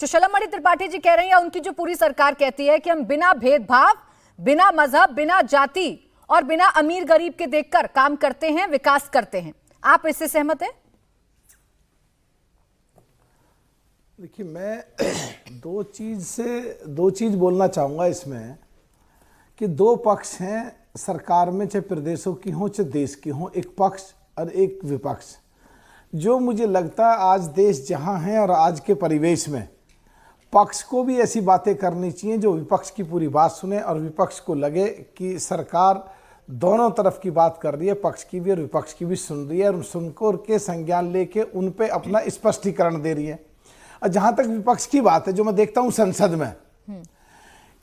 जो शलमणि त्रिपाठी जी कह रहे हैं या उनकी जो पूरी सरकार कहती है कि हम बिना भेदभाव, बिना मजहब, बिना जाति और बिना अमीर गरीब के देखकर काम करते हैं, विकास करते हैं, आप इससे सहमत हैं? देखिए, मैं दो चीज बोलना चाहूंगा इसमें कि दो पक्ष हैं सरकार में, चाहे प्रदेशों की हो चाहे देश की हो, एक पक्ष और एक विपक्ष। जो मुझे लगता है आज देश जहां है और आज के परिवेश में पक्ष को भी ऐसी बातें करनी चाहिए जो विपक्ष की पूरी बात सुने और विपक्ष को लगे कि सरकार दोनों तरफ की बात कर रही है, पक्ष की भी और विपक्ष की भी सुन रही है और सुनकर के संज्ञान लेके उन पे अपना स्पष्टीकरण दे रही है। और जहां तक विपक्ष की बात है, जो मैं देखता हूं संसद में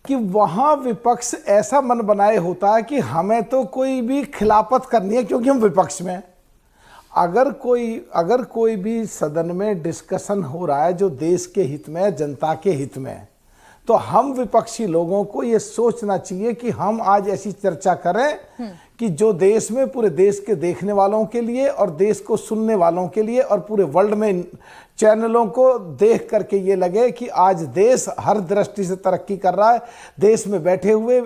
कि वहां विपक्ष ऐसा मन बनाए होता है कि हमें तो कोई भी खिलाफत करनी है क्योंकि हम विपक्ष में हैं। अगर कोई भी सदन में डिस्कशन हो रहा है जो देश के हित में, जनता के हित में है, तो हम विपक्षी लोगों को ये सोचना चाहिए कि हम आज ऐसी चर्चा करें कि जो देश में पूरे देश के देखने वालों के लिए और देश को सुनने वालों के लिए और पूरे वर्ल्ड में चैनलों को देख करके ये लगे कि आज देश हर दृष्टि से तरक्की कर रहा है। देश में बैठे हुए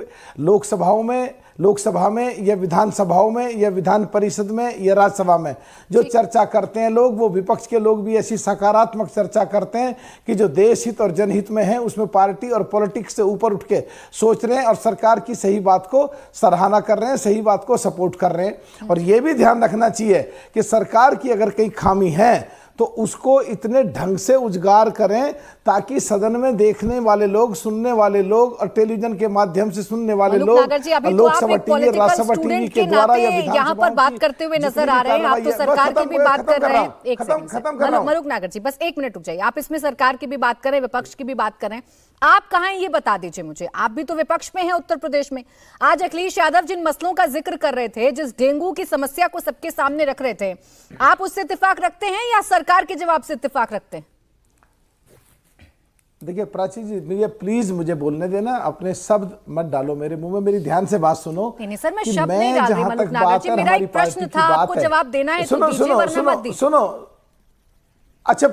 लोकसभा में या विधानसभाओं में या विधान परिषद में या राज्यसभा में जो चर्चा करते हैं लोग, वो विपक्ष के लोग भी ऐसी सकारात्मक चर्चा करते हैं कि जो देश हित और जनहित में है उसमें पार्टी और पॉलिटिक्स से ऊपर उठ के सोच रहे हैं और सरकार की सही बात को सराहना कर रहे हैं, सही बात को सपोर्ट कर रहे हैं। और ये भी ध्यान रखना चाहिए कि सरकार की अगर कहीं खामी है तो उसको इतने ढंग से उजागर करें ताकि सदन में देखने वाले लोग, सुनने वाले लोग और टेलीविजन के माध्यम से सुनने वाले लोग लोकसभा टीवी, राज्यसभा टीवी के द्वारा यहाँ पर बात करते हुए नजर आ रहे हैं। आप तो सरकार की भी बात कर रहे हैं। एक सेकंड मलूक नागर जी, बस एक मिनट रुक जाइए। आप इसमें सरकार की भी बात करें, विपक्ष की भी बात करें, आप कहां हैं ये बता दीजिए मुझे। आप भी तो विपक्ष में हैं उत्तर प्रदेश में। आज अखिलेश यादव जिन मसलों का जिक्र कर रहे थे, जिस डेंगू की समस्या को सबके सामने रख रहे थे, आप उससे इत्तेफाक रखते हैं या सरकार के जवाब से इत्तेफाक रखते हैं? देखिए प्राची जी, मुझे प्लीज मुझे बोलने देना, अपने शब्द मत डालो मेरे मुंह में, मेरी ध्यान से बात सुनो। नहीं सर, मैं शब्द नहीं डाल रही मलूक नागर जी, मेरा एक प्रश्न था, आपको जवाब देना है तो दीजिए वरना मत दीजिए। सुनो, अच्छा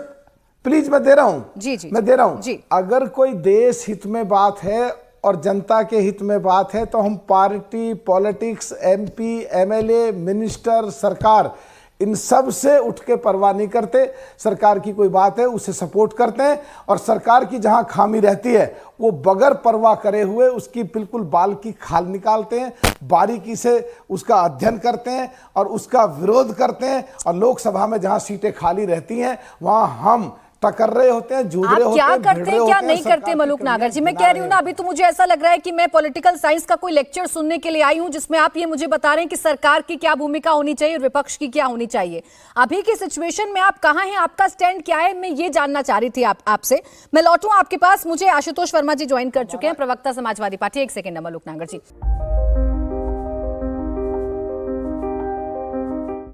प्लीज मैं दे रहा हूं जी, मैं दे रहा हूं। अगर कोई देश हित में बात है और जनता के हित में बात है तो हम party, politics, MP, MLA, minister, सरकार, इन सब से उठ के परवाह नहीं करते। सरकार की कोई बात है उसे सपोर्ट करते हैं और सरकार की जहां खामी रहती है वो बगैर परवाह करे हुए उसकी बिल्कुल बाल की खाल निकालते हैं, बारीकी से उसका अध्ययन करते हैं और उसका विरोध करते हैं। और लोकसभा में जहां सीटें खाली रहती हैं वहां हम टकर रहे होते हैं, जूझ रहे होते हैं। क्या करते हैं क्या नहीं करते मलूक नागर जी? मैं कह रही हूँ ना, अभी तो मुझे ऐसा लग रहा है कि मैं पॉलिटिकल साइंस का कोई लेक्चर सुनने के लिए आई हूँ जिसमें आप ये मुझे बता रहे हैं कि सरकार की क्या भूमिका होनी चाहिए और विपक्ष की क्या होनी चाहिए। अभी की सिचुएशन में आप कहाँ हैं, आपका स्टैंड क्या है, मैं ये जानना चाह रही थी आपसे। मैं लौटूं आपके पास, मुझे आशुतोष वर्मा जी ज्वाइन कर चुके हैं, प्रवक्ता समाजवादी पार्टी। एक सेकेंड मलूक नागर जी।